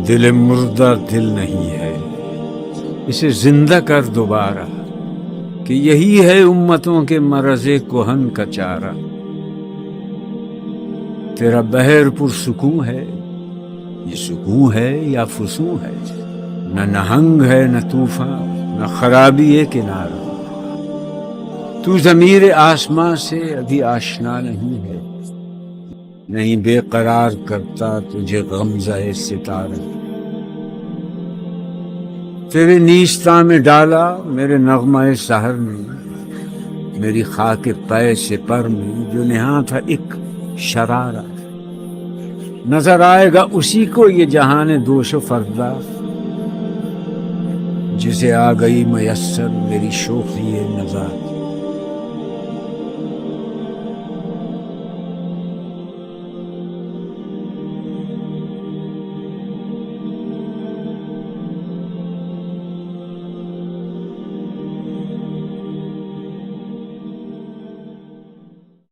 دل مردہ دل نہیں ہے، اسے زندہ کر دوبارہ، کہ یہی ہے امتوں کے مرض کہن کا چارہ۔ تیرا بحر پرسکون ہے، یہ سکون ہے یا فسون ہے؟ نہ نہنگ ہے نہ طوفان، نہ خرابی کنارہ۔ تو ضمیر آسماں سے ابھی آشنا نہیں ہے، نہیں بے قرار کرتا تجھے غمزہ ستارہ۔ تیرے نیستاں میں ڈالا میرے نغمہ سحر نے، میری خاک پے سپر میں جو نہاں تھا ایک شرارہ۔ نظر آئے گا اسی کو یہ جہان دوش و فردا، جسے آ گئی میسر میری شوخی نظر۔